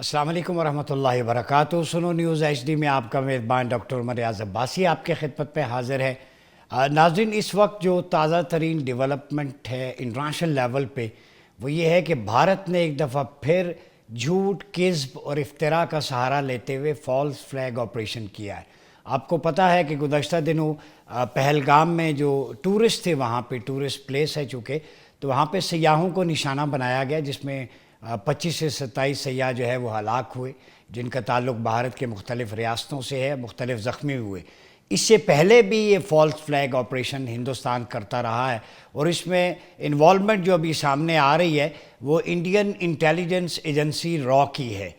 अस्सलाम वालेकुम वरहमतुल्लाहि वबरकातुहू। सुनो न्यूज़ HD में आपका मेज़बान डॉक्टर उमर रियाज़ अब्बासी आपके खिदमत पे हाज़िर है। नाज़रीन, इस वक्त जो ताज़ा तरीन डेवलपमेंट है इंटरनेशनल लेवल पे वो ये है कि भारत ने एक दफ़ा फिर झूठ, किज़्ब और इफ्तरा का सहारा लेते हुए फॉल्स फ्लैग ऑपरेशन किया है। आपको पता है कि गुज़श्ता दिनों पहलगाम में जो टूरिस्ट थे, वहाँ पे टूरिस्ट प्लेस है चूँकि, तो वहाँ पे सयाहों को निशाना बनाया गया, जिसमें 25 से 27 सयाह जो है वो हलाक हुए, जिनका ताल्लुक़ भारत के मुख्तलिफ़ रियासतों से है, मुख्तलिफ़ ज़ख्मी हुए। इससे पहले भी ये फॉल्स फ्लैग ऑपरेशन हिंदुस्तान करता रहा है और इसमें इन्वॉल्वमेंट जो अभी सामने आ रही है वो इंडियन इंटेलिजेंस एजेंसी रॉ की है।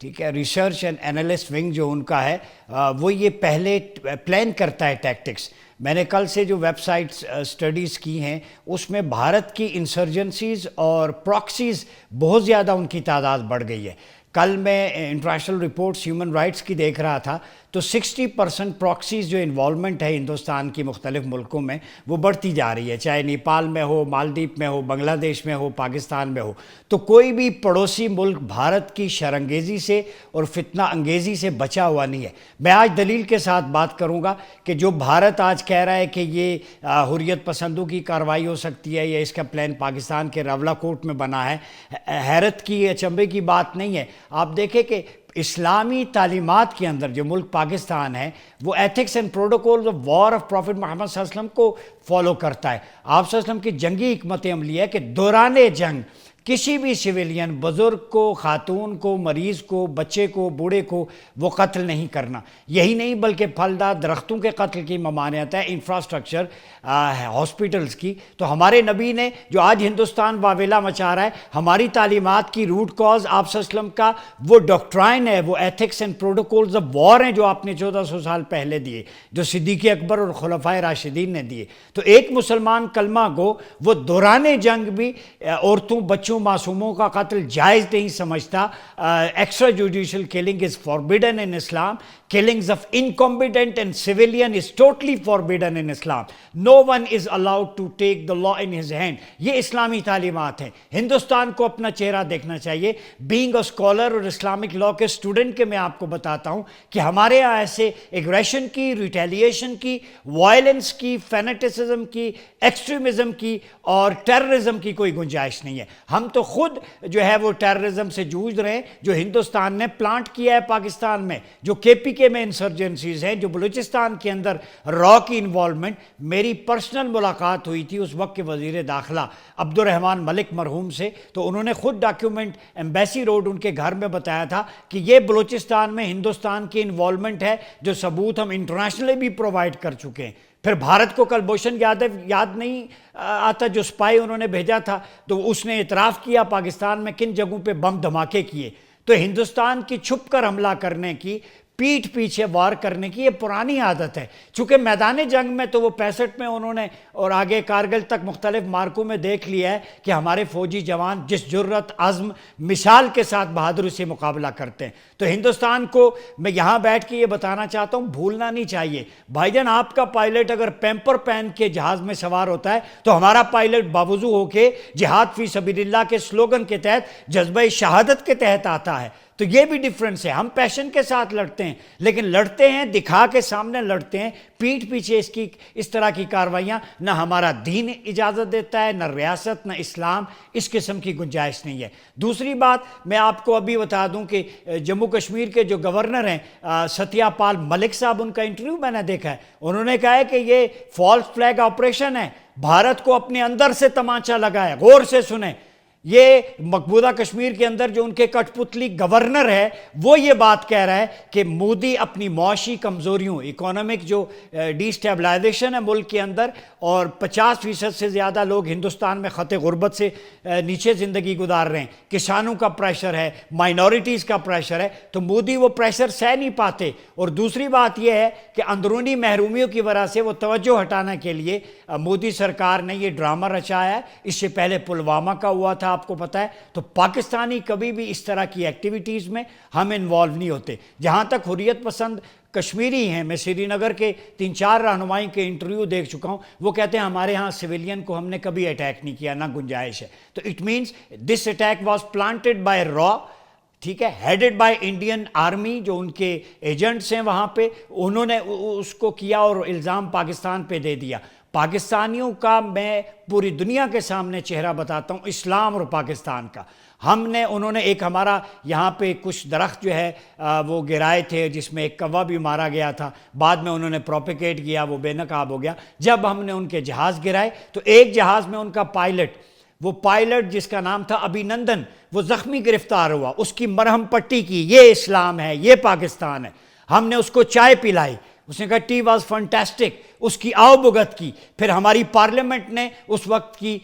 ठीक है, रिसर्च एंड एनालिस्ट विंग जो उनका है वो ये पहले प्लान करता है टैक्टिक्स। मैंने कल से जो वेबसाइट्स स्टडीज़ की हैं उसमें भारत की इंसर्जेंसीज़ और प्रॉक्सीज़ बहुत ज़्यादा उनकी तादाद बढ़ गई है। कल मैं इंटरनेशनल रिपोर्ट्स ह्यूमन राइट्स की देख रहा था तो 60% प्रॉक्सीज़ जो इन्वॉल्वमेंट है हिंदुस्तान की मुख्तलिफ़ मुल्कों में वो बढ़ती जा रही है, चाहे नेपाल में हो, मालदीव में हो, बांग्लादेश में हो, पाकिस्तान में हो। तो कोई भी पड़ोसी मुल्क भारत की शरंगेज़ी से और फितना अंगेज़ी से बचा हुआ नहीं है। मैं आज दलील के साथ बात करूँगा कि जो भारत आज कह रहा है कि ये हुर्रियत पसंदों की कार्रवाई हो सकती है या इसका प्लान पाकिस्तान के रावलाकोट में बना है, हैरत की, अचंभे की बात नहीं है। आप देखें कि इस्लामी तालीमात के अंदर जो मुल्क पाकिस्तान है वो ethics and protocols of war of prophet Muhammad सल्लल्लाहु अलैहि वसल्लम को फॉलो करता है। आप सल्लल्लाहु अलैहि वसल्लम की जंगी हिकमत अमली है कि दौरान जंग किसी भी सिविलियन, बुज़ुर्ग को, ख़ातून को, मरीज़ को, बच्चे को, बूढ़े को वो कत्ल नहीं करना। यही नहीं बल्कि फलदार दरख्तों के कत्ल की ममानियत है, इंफ्रास्ट्रक्चर, हॉस्पिटल्स की। तो हमारे नबी ने जो आज हिंदुस्तान वावेला मचा रहा है, हमारी तालीमात की रूट कॉज आप सल्लल्लाहु अलैहि वसल्लम का वो डॉक्ट्राइन है, वो ethics and protocols of war हैं जो आपने 1400 साल पहले दिए, जो सिद्दीक़ अकबर और खुलफाए राशिदीन ने दिए। तो एक मुसलमान कलमा गो वो दौरान जंग भी औरतों, बच्चों, मासूमों का कत्ल जायज़ नहीं समझता। Extra judicial killing is forbidden in Islam. Killings of incompetent and civilian is totally forbidden in Islam. No one is allowed to take the law in his hand. ये इस्लामी तालीमात हैं। हिंदुस्तान को अपना चेहरा देखना चाहिए। बीइंग अ स्कॉलर और Islamic law के student के मैं आपको बताता हूँ कि हमारे यहाँ ऐसे एग्रेशन की, रिटेलिएशन की, वायलेंस की, फैनेटिसिज्म की, एक्सट्रीमिज़म की और टेररिज्म की कोई गुंजाइश नहीं है। हम तो खुद जो है वो टेररिज्म से जूझ रहे हैं जो हिंदुस्तान ने प्लांट किया है पाकिस्तान में, जो KPK में इंसर्जेंसीज हैं, जो बलूचिस्तान के अंदर रॉ की इन्वॉल्वमेंट। मेरी पर्सनल मुलाकात हुई थी उस वक्त के वज़ीर दाखिला अब्दुर्रहमान मलिक मरहूम से, तो उन्होंने खुद डॉक्यूमेंट एम्बेसी रोड उनके घर में बताया था कि ये बलूचिस्तान में हिंदुस्तान की इन्वॉल्वमेंट है, जो सबूत हम इंटरनेशनली भी प्रोवाइड कर चुके हैं। फिर भारत को कल भूषण यादव याद नहीं आता जो स्पाई उन्होंने भेजा था, तो उसने इतराफ़ किया पाकिस्तान में किन जगहों पे बम धमाके किए। तो हिंदुस्तान की छुप कर हमला करने की, पीठ पीछे वार करने की ये पुरानी आदत है। चूँकि मैदान जंग में तो वो 65 में उन्होंने और आगे कारगिल तक मुख्तलिफ मार्कों में देख लिया है कि हमारे फ़ौजी जवान जिस जुर्रत, अज़्म, मिसाल के साथ बहादुरी से मुकाबला करते हैं। तो हिंदुस्तान को मैं यहाँ बैठ के ये बताना चाहता हूँ, भूलना नहीं चाहिए भाईजान, आपका पायलट अगर पैम्पर पहन के जहाज़ में सवार होता है तो हमारा पायलट बावजू होके जिहाद फी सबीलिल्लाह के स्लोगन के तहत, जज्बे शहादत के तहत आता है। तो ये भी डिफरेंस है। हम पैशन के साथ लड़ते हैं, लेकिन लड़ते हैं दिखा के सामने लड़ते हैं, पीठ पीछे इसकी इस तरह की कार्रवाइयाँ ना हमारा दीन इजाज़त देता है, ना रियासत, ना इस्लाम, इस किस्म की गुंजाइश नहीं है। दूसरी बात मैं आपको अभी बता दूं कि जम्मू कश्मीर के जो गवर्नर हैं सत्यापाल मलिक साहब, उनका इंटरव्यू मैंने देखा है। उन्होंने कहा है कि ये फॉल्स फ्लैग ऑपरेशन है, भारत को अपने अंदर से तमाचा लगा है। गौर से सुने, ये मकबूजा कश्मीर के अंदर जो उनके कठपुतली गवर्नर है वो ये बात कह रहा है कि मोदी अपनी मुआशी कमज़ोरियों, इकोनॉमिक जो डिस्टेबलाइजेशन है मुल्क के अंदर, और 50% से ज़्यादा लोग हिंदुस्तान में ख़त गुर्बत से नीचे ज़िंदगी गुजार रहे हैं, किसानों का प्रेशर है, माइनॉरिटीज़ का प्रेशर है, तो मोदी वो प्रेशर सह नहीं पाते। और दूसरी बात यह है कि अंदरूनी महरूमियों की वजह से वो तवज्जो हटाने के लिए मोदी सरकार ने ये ड्रामा रचाया है। इससे पहले पुलवामा का हुआ था, आपको पता है। तो पाकिस्तानी कभी भी इस तरह की एक्टिविटीज़ में हम इन्वॉल्व नहीं होते। जहाँ तक हुर्रियत पसंद कश्मीरी हैं, मैं श्रीनगर के 3-4 रहनुमाई के इंटरव्यू देख चुका हूँ, वो कहते हैं हमारे यहाँ सिविलियन को हमने कभी अटैक नहीं किया, ना गुंजाइश है। तो it means this attack was planted by raw ٹھیک ہے، ہیڈڈ بائی انڈین آرمی، جو ان کے ایجنٹس ہیں وہاں پہ، انہوں نے اس کو کیا اور الزام پاکستان پہ دے دیا۔ پاکستانیوں کا میں پوری دنیا کے سامنے چہرہ بتاتا ہوں، اسلام اور پاکستان کا۔ انہوں نے ایک ہمارا یہاں پہ کچھ درخت جو ہے وہ گرائے تھے، جس میں ایک کوا بھی مارا گیا تھا، بعد میں انہوں نے پروپیگیٹ کیا، وہ بے نقاب ہو گیا۔ جب ہم نے ان کے جہاز گرائے تو ایک جہاز میں ان کا پائلٹ جس کا نام تھا ابھی نندن، وہ زخمی گرفتار ہوا، اس کی مرہم پٹی کی۔ یہ اسلام ہے، یہ پاکستان ہے۔ ہم نے اس کو چائے پلائی، اس نے کہا ٹی واز فنٹاسٹک، اس کی آؤ بھگت کی۔ پھر ہماری پارلیمنٹ نے اس وقت کی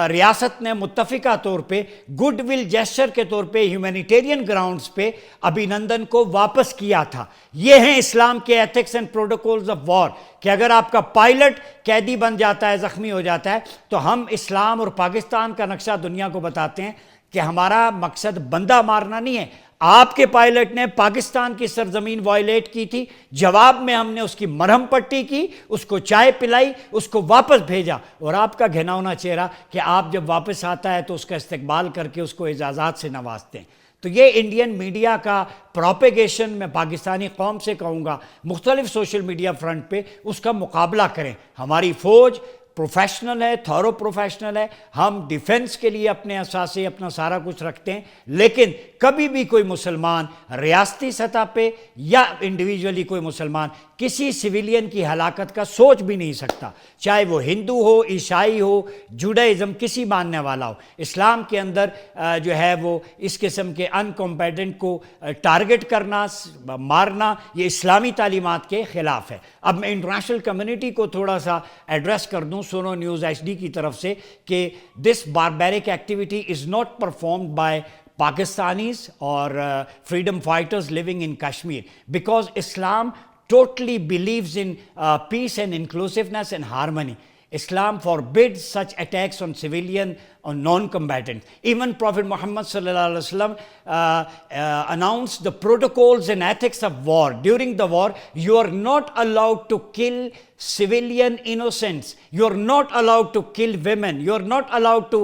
ریاست نے متفقہ طور پہ گڈ ول جیسچر کے طور پہ ہیومینیٹیرین گراؤنڈز پہ ابھی نندن کو واپس کیا تھا۔ یہ ہیں اسلام کے ethics and protocols of war, کہ اگر آپ کا پائلٹ قیدی بن جاتا ہے، زخمی ہو جاتا ہے، تو ہم اسلام اور پاکستان کا نقشہ دنیا کو بتاتے ہیں کہ ہمارا مقصد بندہ مارنا نہیں ہے۔ آپ کے پائلٹ نے پاکستان کی سرزمین وائلیٹ کی تھی، جواب میں ہم نے اس کی مرہم پٹی کی، اس کو چائے پلائی، اس کو واپس بھیجا، اور آپ کا گھناؤنا چہرہ کہ آپ جب واپس آتا ہے تو اس کا استقبال کر کے اس کو اعزازات سے نوازتے ہیں۔ تو یہ انڈین میڈیا کا پروپیگیشن، میں پاکستانی قوم سے کہوں گا مختلف سوشل میڈیا فرنٹ پہ اس کا مقابلہ کریں۔ ہماری فوج پروفیشنل ہے، تھورو پروفیشنل ہے، ہم ڈیفنس کے لیے اپنے اثاثے اپنا سارا کچھ رکھتے ہیں، لیکن کبھی بھی کوئی مسلمان ریاستی سطح پہ یا انڈیویجولی کوئی مسلمان کسی سویلین کی ہلاکت کا سوچ بھی نہیں سکتا، چاہے وہ ہندو ہو، عیسائی ہو، جوڈائزم، کسی ماننے والا ہو۔ اسلام کے اندر جو ہے وہ اس قسم کے ان کمبیٹنٹ کو ٹارگٹ کرنا، مارنا، یہ اسلامی تعلیمات کے خلاف ہے۔ اب میں انٹرنیشنل کمیونٹی کو تھوڑا سا ایڈریس کر دوں سونو نیوز ایچ ڈی کی طرف سے کہ this barbaric activity is not performed by Pakistanis or freedom fighters living in Kashmir, because Islam totally believes in peace and inclusiveness and harmony. Islam forbids such attacks on civilian or non-combatants. Even Prophet Muhammad sallallahu alaihi wasallam announced the protocols and ethics of war. During the war, you are not allowed to kill civilian innocents. You are not allowed to kill women. You are not allowed to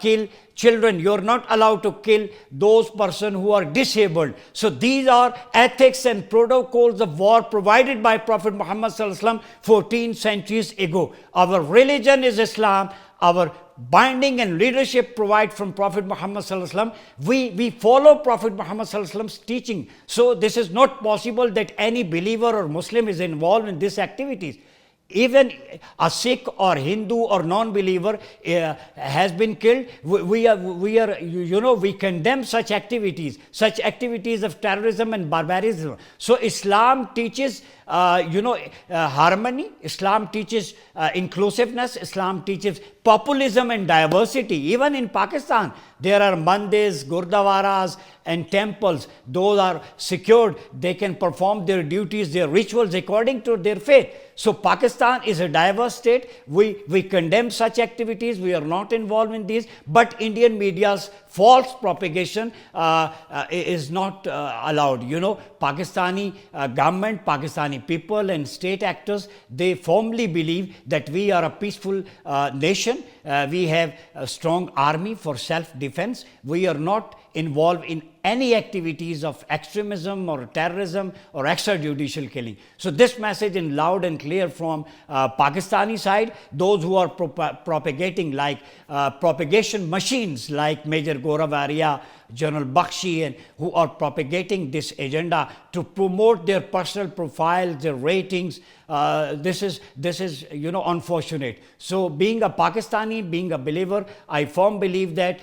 kill children. You are not allowed to kill those persons who are disabled. So these are ethics and protocols of war provided by Prophet Muhammad sallallahu alaihi wasallam 14 centuries ago. Our religion is Islam. Our binding and leadership provide from Prophet Muhammad sallallahu alaihi wasallam. We follow Prophet Muhammad sallallahu alaihi wasallam's teaching. So this is not possible that any believer or Muslim is involved in these activities. Even a Sikh or Hindu or non-believer has been killed. We condemn such activities of terrorism and barbarism. So Islam teaches harmony. Islam teaches inclusiveness. Islam teaches populism and diversity. Even in Pakistan, there are mandirs, gurdwaras and temples. Those are secured. They can perform their duties, their rituals according to their faith. So Pakistan is a diverse state. We condemn such activities. We are not involved in these. But Indian media's false propagation is not allowed. Pakistani government, Pakistani people and state actors, they firmly believe that we are a peaceful nation. We have a strong army for self-defense. We are not involved in any activities of extremism or terrorism or extrajudicial killing. So this message in loud and clear from Pakistani side, those who are propagating like propagation machines like Major Gaurav Arya, General Bakshi, and who are propagating this agenda to promote their personal profiles, their ratings. This is unfortunate. So being a Pakistani, being a believer, I firmly believe that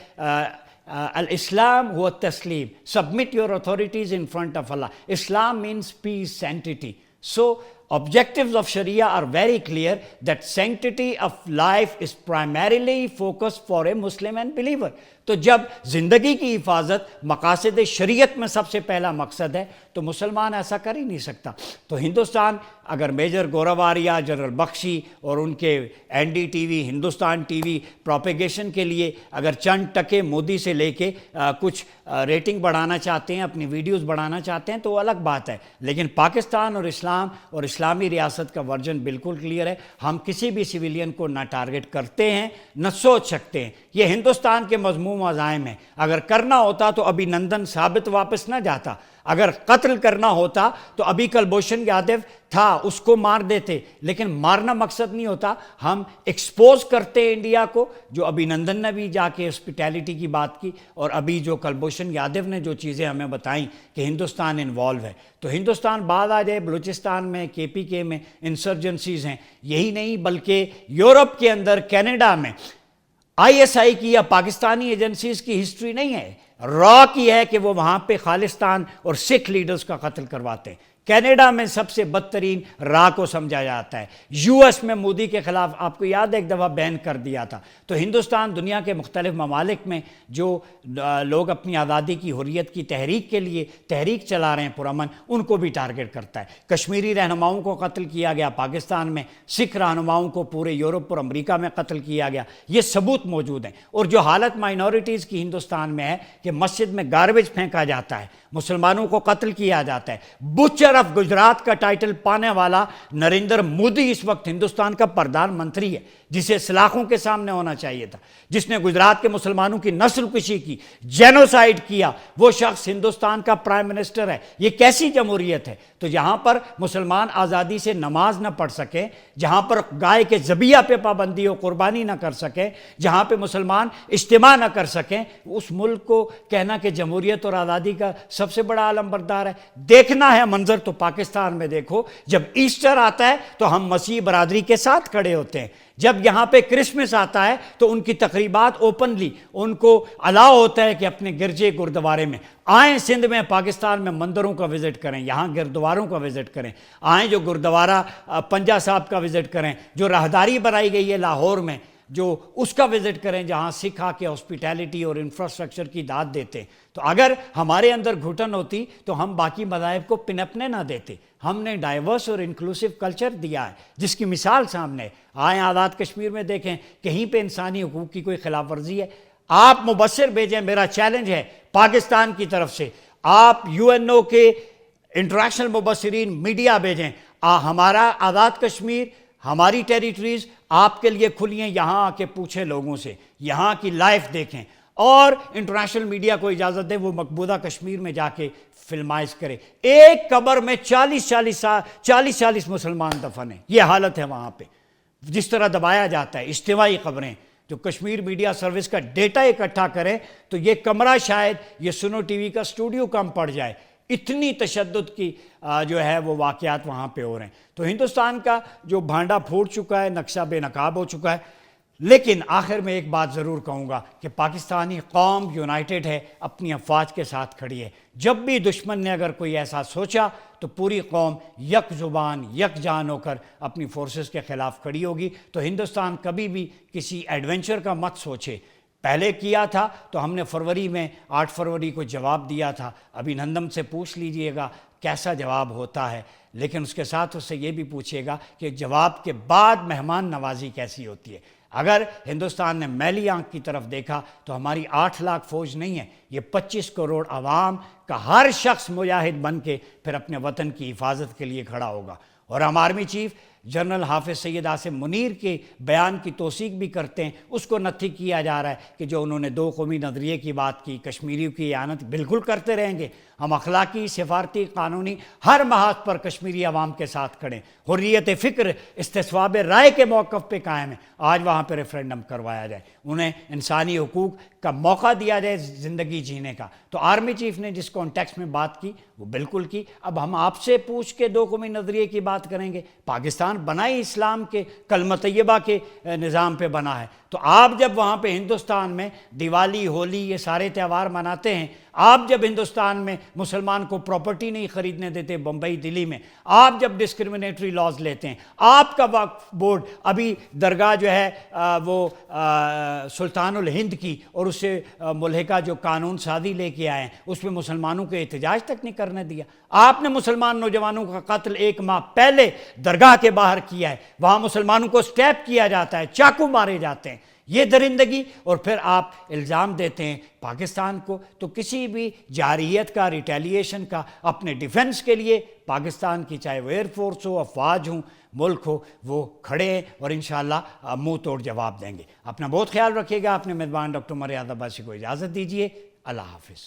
Al-Islam huwa taslim. Submit your authorities in front of Allah. Islam means peace, sanctity. So objectives of Sharia are very clear, that sanctity of life is primarily focused for a Muslim and believer. تو جب زندگی کی حفاظت مقاصد شریعت میں سب سے پہلا مقصد ہے تو مسلمان ایسا کر ہی نہیں سکتا۔ تو ہندوستان اگر میجر گورو آریہ، جنرل بخشی اور ان کے N D T V, Hindustan T V propagation کے لیے اگر چند ٹکے مودی سے لے کے کچھ ریٹنگ بڑھانا چاہتے ہیں، اپنی ویڈیوز بڑھانا چاہتے ہیں تو الگ بات ہے، لیکن پاکستان اور اسلام اور اسلامی ریاست کا ورژن بالکل کلیئر ہے۔ ہم کسی بھی سویلین کو نہ ٹارگٹ کرتے ہیں نہ سوچ سکتے ہیں۔ یہ ہندوستان کے مضمون मरहूम अज़ाइम हैं। अगर करना होता तो अभिनंदन साबित वापस ना जाता, अगर कत्ल करना होता तो अभी कुलभूषण यादव था, उसको मार देते, लेकिन मारना मकसद नहीं होता। हम एक्सपोज करते हैं इंडिया को, जो अभिनंदन ने भी जाके हॉस्पिटैलिटी की बात की, और अभी जो कुलभूषण यादव ने जो चीज़ें हमें बताई कि हिंदुस्तान इन्वॉल्व है, तो हिंदुस्तान बाद आ जाए, बलूचिस्तान में KPK में इंसर्जेंसीज हैं, यही नहीं बल्कि यूरोप के अंदर कनाडा में ISI की या पाकिस्तानी एजेंसीज की हिस्ट्री नहीं है, रॉ की है कि वो वहाँ पे खालिस्तान और सिख लीडर्स का कत्ल करवाते हैं। कनाडा में सबसे बदतरीन रा को समझा जाता है। US में मोदी के खिलाफ आपको याद है एक दफ़ा बैन कर दिया था। तो हिंदुस्तान दुनिया के मुख्तलिफ ममालिक में जो लोग अपनी आज़ादी की हुर्रियत की तहरीक के लिए तहरीक चला रहे हैं पुरअमन, उनको भी टारगेट करता है। कश्मीरी रहनुमाओं को कत्ल किया गया पाकिस्तान में, सिख रहनुमाओं को पूरे यूरोप और अमरीका में कत्ल किया गया, ये सबूत मौजूद हैं। और जो हालत माइनॉरिटीज़ की हिंदुस्तान में है कि मस्जिद में गार्बेज फेंका जाता है, मुसलमानों को कत्ल किया जाता है। बुचर ऑफ गुजरात का टाइटल पाने वाला नरेंद्र मोदी इस वक्त हिंदुस्तान का प्रधानमंत्री है, जिसे सलाखों के सामने होना चाहिए था, जिसने गुजरात के मुसलमानों की नस्ल कुशी की, जेनोसाइड किया, वो शख्स हिंदुस्तान का प्राइम मिनिस्टर है। ये कैसी जमहूरियत है? तो जहां पर मुसलमान आज़ादी से नमाज ना पढ़ सके, जहां पर गाय के ज़बिया पे पाबंदी हो, कुर्बानी ना कर सके, जहां पे मुसलमान इज्तिमा ना कर सकें, उस मुल्क को कहना कि जमहूरियत और आज़ादी का सबसे बड़ा आलम बरदार है। देखना है मंजर तो पाकिस्तान में देखो, जब ईस्टर आता है तो हम मसीह बरादरी के साथ खड़े होते हैं, जब यहाँ पे क्रिसमस आता है तो उनकी तकरीबात ओपनली उनको अलाउ होता है कि अपने गिरजे गुरुद्वारे में आएँ। सिंध में पाकिस्तान में मंदिरों का विज़िट करें, यहाँ गुरुद्वारों का विज़िट करें, आएँ जो गुरुद्वारा पंजा साहब का विज़िट करें, जो राहदारी बनाई गई है लाहौर में, जो उसका विज़िट करें, जहाँ सिख आके हॉस्पिटैलिटी और इंफ्रास्ट्रक्चर की दाद देते। तो अगर हमारे अंदर घुटन होती तो हम बाकी मज़ाहिब को पिनपने ना देते। हमने डाइवर्स और इंक्लूसिव कल्चर दिया है, जिसकी मिसाल सामने आए। आज़ाद कश्मीर में देखें, कहीं पे इंसानी हुकूक की कोई खिलाफ वर्जी है? आप मुबस्सिर भेजें, मेरा चैलेंज है पाकिस्तान की तरफ से, आप UNO के इंटरनेशनल मुबस्सिरीन मीडिया भेजें। हमारा आज़ाद कश्मीर, हमारी टेरिटरीज़ आपके लिए खुली हैं, यहाँ आके पूछें लोगों से, यहाँ की लाइफ देखें, और इंटरनेशनल मीडिया को इजाज़त दें वो मकबूदा कश्मीर में जाके फिल्माइश करे। एक कब्र में 40-40 मुसलमान दफन हैं। ये हालत है वहाँ पे, जिस तरह दबाया जाता है। इज्तिमाई खबरें जो कश्मीर मीडिया सर्विस का डेटा इकट्ठा करें तो ये कमरा शायद ये सुनो TV का स्टूडियो कम पड़ जाए, इतनी तशद्दुद की जो है वो वाक़यात वहाँ पे हो रहे हैं। तो हिंदुस्तान का जो भांडा फूट चुका है, नक्शा बेनकाब हो चुका है। लेकिन आखिर में एक बात ज़रूर कहूँगा कि पाकिस्तानी कौम यूनाइटेड है, अपनी अफवाज के साथ खड़ी है। जब भी दुश्मन ने अगर कोई ऐसा सोचा तो पूरी कौम यक ज़ुबान यक जान होकर अपनी फोर्सेस के ख़िलाफ़ खड़ी होगी। तो हिंदुस्तान कभी भी किसी एडवेंचर का मत सोचे। पहले किया था तो हमने फरवरी में 8 फरवरी को जवाब दिया था। अभिनंदन से पूछ लीजिएगा कैसा जवाब होता है, लेकिन उसके साथ उससे ये भी पूछिएगा कि जवाब के बाद मेहमान नवाजी कैसी होती है। अगर हिंदुस्तान ने मैली आंख की तरफ देखा तो हमारी 8 लाख फौज नहीं है, ये 25 करोड़ आवाम का हर शख्स मुजाहिद बन के फिर अपने वतन की हिफाजत के लिए खड़ा होगा। और हम आर्मी चीफ जनरल हाफिज़ सैयद आसिम मुनीर के बयान की तौसीक भी करते हैं, उसको नथी किया जा रहा है कि जो उन्होंने 2 कौमी नज़रिए की बात की, कश्मीरियों की आनत बिल्कुल करते रहेंगे। हम अखलाकी, सिफारती, कानूनी हर महाज पर कश्मीरी आवाम के साथ खड़े, हुर्रियत फ़िक्र, इस्तिस्वाब राय के मौक़िफ़ पे कायम है। आज वहाँ पर रेफरेंडम करवाया जाए, उन्हें इंसानी हुकूक का मौका दिया जाए ज़िंदगी जीने का। तो आर्मी चीफ ने जिस कॉन्टेक्स्ट में बात की वो बिल्कुल की। अब हम आपसे पूछ के 2 कौमी नज़रिए की बात करेंगे। पाकिस्तान बना ही इस्लाम के कलमा तैयबा के निज़ाम पे बना है, तो आप जब वहाँ पे हिंदुस्तान में दिवाली, होली ये सारे त्यौहार मनाते हैं, आप जब हिंदुस्तान में मुसलमान को प्रॉपर्टी नहीं ख़रीदने देते बम्बई दिल्ली में, आप जब डिस्क्रिमिनेटरी लॉज लेते हैं, आपका वक्फ बोर्ड अभी दरगाह जो है वो सुल्तानुल हिंद की और उससे मुल्हिका जो कानून साजी लेके आए हैं उसमें मुसलमानों के एहतजाज तक नहीं करने दिया। आपने मुसलमान नौजवानों का कत्ल 1 माह पहले दरगाह के बाहर किया है, वहाँ मुसलमानों को स्टैप किया जाता है, चाकू मारे जाते हैं। یہ درندگی اور پھر آپ الزام دیتے ہیں پاکستان کو، تو کسی بھی جارحیت کا، ریٹیلیشن کا، اپنے ڈیفنس کے لیے پاکستان کی چاہے وہ ایئر فورس ہو، افواج ہوں، ملک ہو، وہ کھڑے ہیں اور انشاءاللہ منہ توڑ جواب دیں گے۔ اپنا بہت خیال رکھیے گا۔ اپنے میزبان ڈاکٹر مراد عباسی کو اجازت دیجیے۔ اللہ حافظ۔